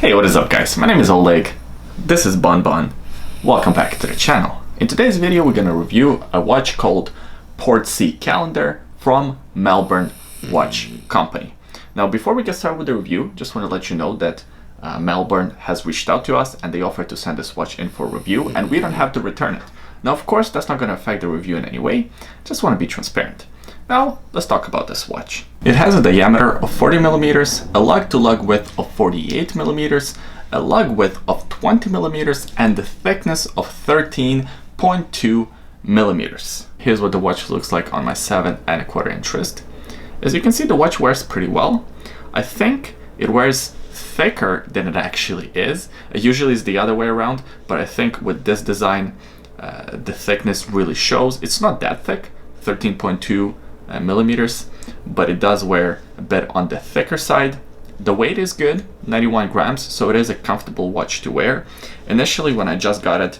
Hey, what is up guys? My name is Oleg. This is Bon Bon. Welcome back to the channel. In today's video we're going to review a watch called Portsea calendar from Melbourne Watch Company. Now before we get started with the review, just want to let you know that Melbourne has reached out to us and they offered to send this watch in for review and we don't have to return it. Now of course that's not going to affect the review in any way, just want to be transparent. Now, let's talk about this watch. It has a diameter of 40 millimeters, a lug-to-lug width of 48 millimeters, a lug width of 20 millimeters, and the thickness of 13.2 millimeters. Here's what the watch looks like on my 7¼ inch wrist. As you can see, the watch wears pretty well. I think it wears thicker than it actually is. It usually is the other way around, but I think with this design, the thickness really shows. It's not that thick, 13.2 millimeters, but it does wear a bit on the thicker side. The weight is good, 91 grams, so it is a comfortable watch to wear. Initially when I just got it,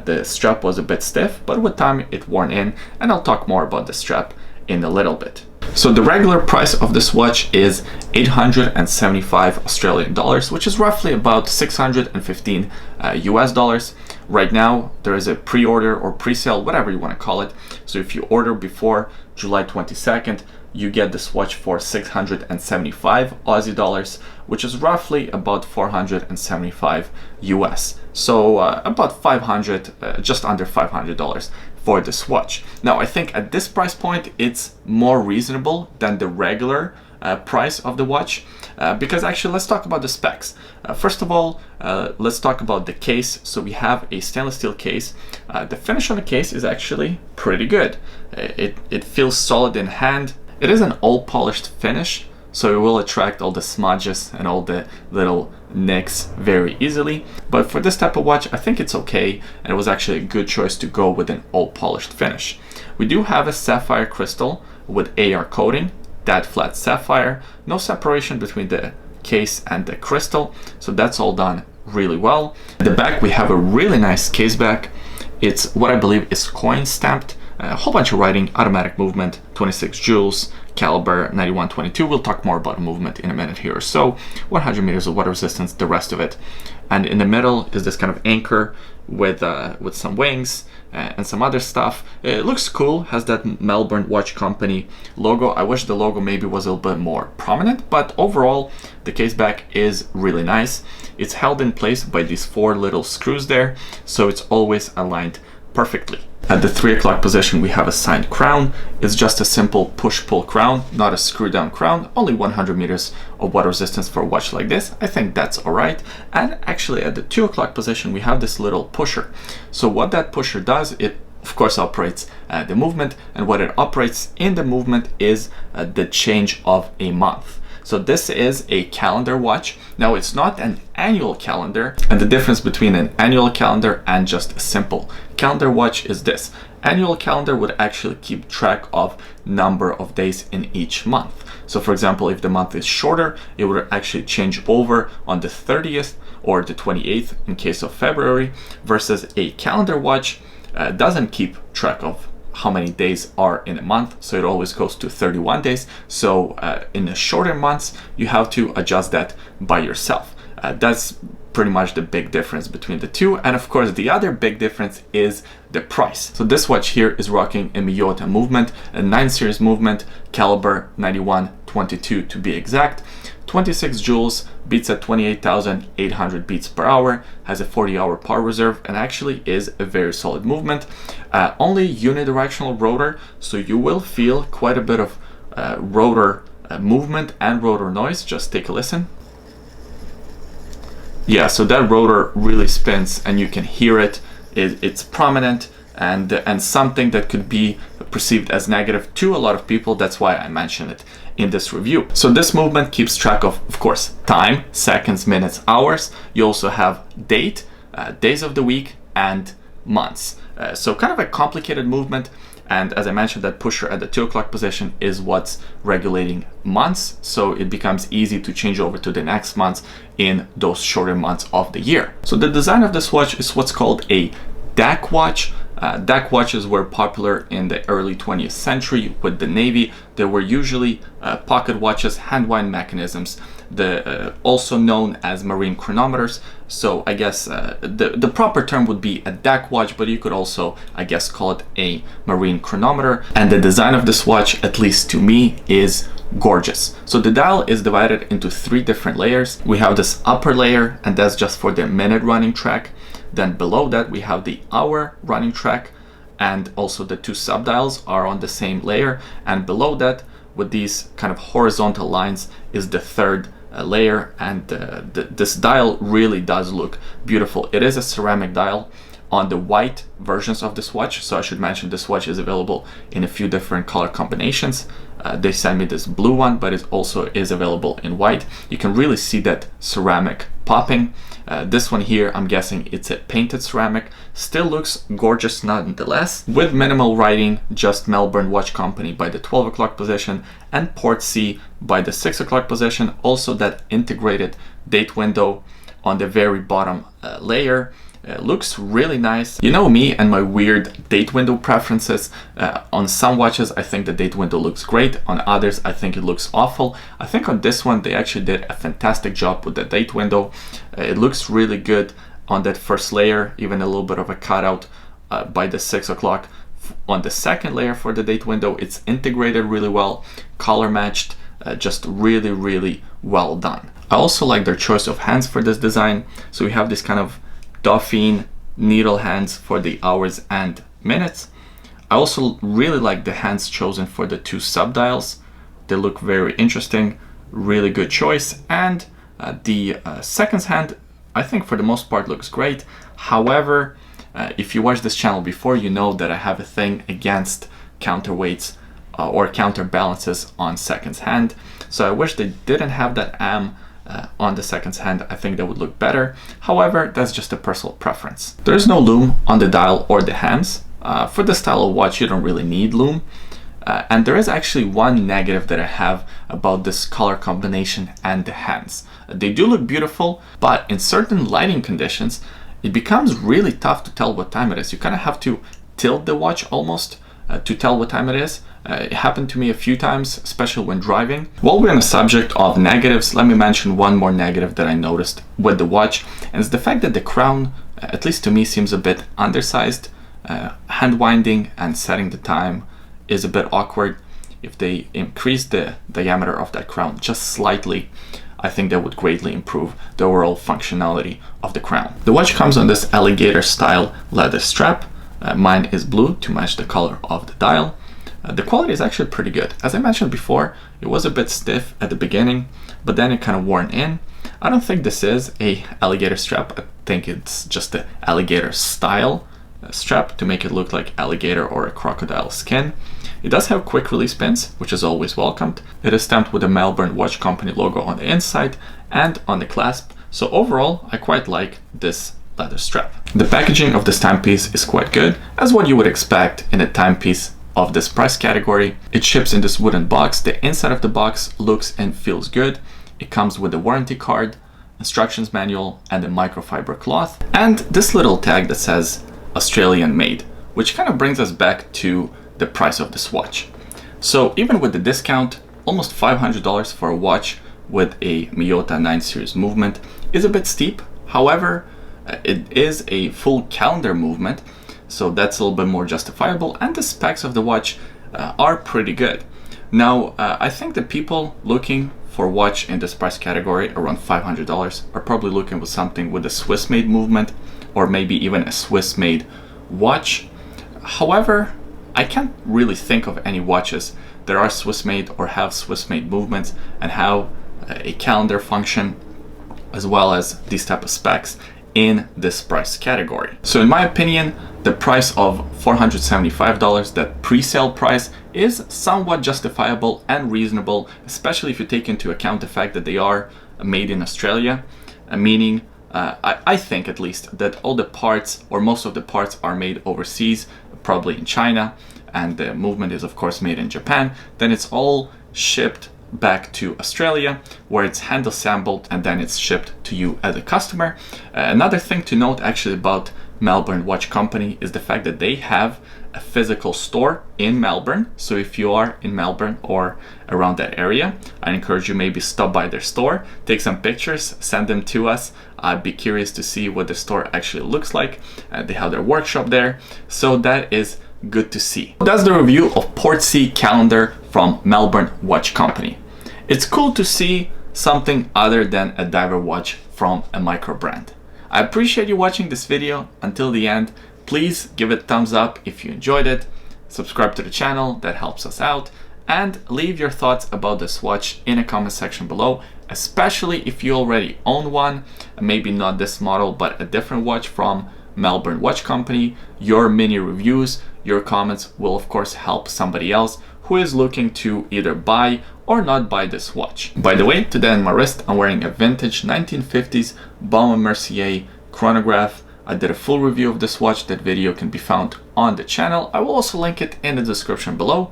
the strap was a bit stiff, but with time it worn in, and I'll talk more about the strap in a little bit. So the regular price of this watch is 875 Australian dollars, which is roughly about 615 US dollars. Right now there is a pre-order or pre-sale, whatever you want to call it. So if you order before July 22nd, you get this watch for 675 Aussie dollars, which is roughly about 475 US. So about 500, just under $500 for this watch. Now I think at this price point it's more reasonable than the regular price of the watch, because actually let's talk about the specs. First of all, let's talk about the case. So we have a stainless steel case. The finish on the case is actually pretty good. It feels solid in hand. It is an all polished finish, so it will attract all the smudges and all the little nicks very easily. But for this type of watch, I think it's okay, and it was actually a good choice to go with an all polished finish. We do have a sapphire crystal with AR coating, that flat sapphire, no separation between the case and the crystal, so that's all done really well. At the back we have a really nice case back. It's what I believe is coin stamped, a whole bunch of writing, automatic movement, 26 joules, caliber 9122. We'll talk more about movement in a minute here. So 100 meters of water resistance, the rest of it. And in the middle is this kind of anchor with some wings and some other stuff. It looks cool, has that Melbourne Watch Company logo. I wish the logo maybe was a little bit more prominent, but overall the case back is really nice. It's held in place by these 4 little screws there, so it's always aligned perfectly. At the 3 o'clock position we have a signed crown. It's just a simple push-pull crown, not a screw-down crown. Only 100 meters of water resistance for a watch like this. I think that's alright. And actually at the 2 o'clock position we have this little pusher. So what that pusher does, it of course operates the movement, and what it operates in the movement is the change of a month. So this is a calendar watch. Now it's not an annual calendar, and the difference between an annual calendar and just a simple calendar watch is this. Annual calendar would actually keep track of number of days in each month. So for example, if the month is shorter, it would actually change over on the 30th or the 28th in case of February, versus a calendar watch doesn't keep track of how many days are in a month, so it always goes to 31 days. So in the shorter months you have to adjust that by yourself. That's pretty much the big difference between the two. And of course the other big difference is the price. So this watch here is rocking a Miyota movement, a 9 series movement, caliber 9122 to be exact. 26 joules, beats at 28,800 beats per hour, has a 40-hour power reserve, and actually is a very solid movement. Only unidirectional rotor, so you will feel quite a bit of rotor movement and rotor noise. Just take a listen. Yeah, so that rotor really spins and you can hear it. It's prominent and something that could be perceived as negative to a lot of people. That's why I mentioned it in this review. So this movement keeps track of course, time, seconds, minutes, hours. You also have date, days of the week, and months. So kind of a complicated movement. And as I mentioned, that pusher at the 2 o'clock position is what's regulating months. So it becomes easy to change over to the next months in those shorter months of the year. So the design of this watch is what's called a DAC watch. DAC watches were popular in the early 20th century with the Navy. They were usually pocket watches, hand wind mechanisms, also known as marine chronometers. So I guess the proper term would be a deck watch, but you could also, I guess, call it a marine chronometer. And the design of this watch, at least to me, is gorgeous. So the dial is divided into 3 different layers. We have this upper layer, and that's just for the minute running track. Then below that we have the hour running track, and also the 2 subdials are on the same layer. And below that, with these kind of horizontal lines, is the 3rd layer. And this dial really does look beautiful. It is a ceramic dial on the white versions of this watch. So I should mention this watch is available in a few different color combinations. They sent me this blue one, but it also is available in white. You can really see that ceramic popping. This one here, I'm guessing it's a painted ceramic. Still looks gorgeous nonetheless. With minimal writing, just Melbourne Watch Company by the 12 o'clock position and Portsea by the 6 o'clock position. Also that integrated date window on the very bottom layer. Looks really nice. You know me and my weird date window preferences. On some watches I think the date window looks great, on others I think it looks awful. I think on this one they actually did a fantastic job with the date window. It looks really good on that first layer, even a little bit of a cutout by the 6 o'clock. On the second layer for the date window, it's integrated really well, color matched, just really well done. I also like their choice of hands for this design. So we have this kind of Dauphine needle hands for the hours and minutes. I also really like the hands chosen for the 2 subdials. They look very interesting, really good choice. And the seconds hand, I think for the most part looks great. However, if you watched this channel before, you know that I have a thing against counterweights or counterbalances on seconds hand. So I wish they didn't have that on the seconds hand. I think that would look better. However, that's just a personal preference. There's no lume on the dial or the hands. For this style of watch, you don't really need lume. And there is actually one negative that I have about this color combination and the hands. They do look beautiful, but in certain lighting conditions, it becomes really tough to tell what time it is. You kind of have to tilt the watch almost to tell what time it is. It happened to me a few times, especially when driving. While we're on the subject of negatives, let me mention one more negative that I noticed with the watch, and it's the fact that the crown, at least to me, seems a bit undersized. Hand winding and setting the time is a bit awkward. If they increase the diameter of that crown just slightly, I think that would greatly improve the overall functionality of the crown. The watch comes on this alligator style leather strap. Mine is blue to match the color of the dial. The quality is actually pretty good. As I mentioned before, it was a bit stiff at the beginning, but then it kind of worn in. I don't think this is a alligator strap. I think it's just the alligator style strap to make it look like alligator or a crocodile skin. It does have quick release pins, which is always welcomed. It is stamped with the Melbourne Watch Company logo on the inside and on the clasp. So overall, I quite like this leather strap. The packaging of this timepiece is quite good, as what you would expect in a timepiece of this price category. It ships in this wooden box. The inside of the box looks and feels good. It comes with a warranty card, instructions manual, and a microfiber cloth, and this little tag that says Australian made, which kind of brings us back to the price of this watch. So even with the discount, almost $500 for a watch with a Miyota 9 series movement is a bit steep. However, it is a full calendar movement, so that's a little bit more justifiable, and the specs of the watch are pretty good. Now, I think the people looking for a watch in this price category around $500 are probably looking for something with a Swiss-made movement, or maybe even a Swiss-made watch. However, I can't really think of any watches that are Swiss-made or have Swiss-made movements and have a calendar function as well as these type of specs in this price category. So in my opinion, the price of $475, that pre-sale price, is somewhat justifiable and reasonable, especially if you take into account the fact that they are made in Australia, meaning I think at least that all the parts or most of the parts are made overseas, probably in China, and the movement is of course made in Japan. Then it's all shipped back to Australia, where it's hand assembled and then it's shipped to you as a customer. Another thing to note actually about Melbourne Watch Company is the fact that they have a physical store in Melbourne. So if you are in Melbourne or around that area, I encourage you maybe stop by their store, take some pictures, send them to us. I'd be curious to see what the store actually looks like. They have their workshop there, so that is good to see. That's the review of Portsea calendar from Melbourne Watch Company. It's cool to see something other than a diver watch from a micro brand. I appreciate you watching this video until the end. Please give it a thumbs up if you enjoyed it, subscribe to the channel, that helps us out, and leave your thoughts about this watch in a comment section below, especially if you already own one, maybe not this model, but a different watch from Melbourne Watch Company. Your mini reviews, your comments will of course help somebody else who is looking to either buy or not buy this watch. By the way, today on my wrist, I'm wearing a vintage 1950s Baume Mercier chronograph. I did a full review of this watch. That video can be found on the channel. I will also link it in the description below.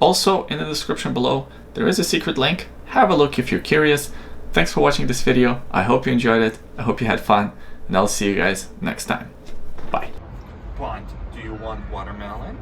Also in the description below, there is a secret link. Have a look if you're curious. Thanks for watching this video. I hope you enjoyed it. I hope you had fun, and I'll see you guys next time. Bye. Pond, do you want watermelon?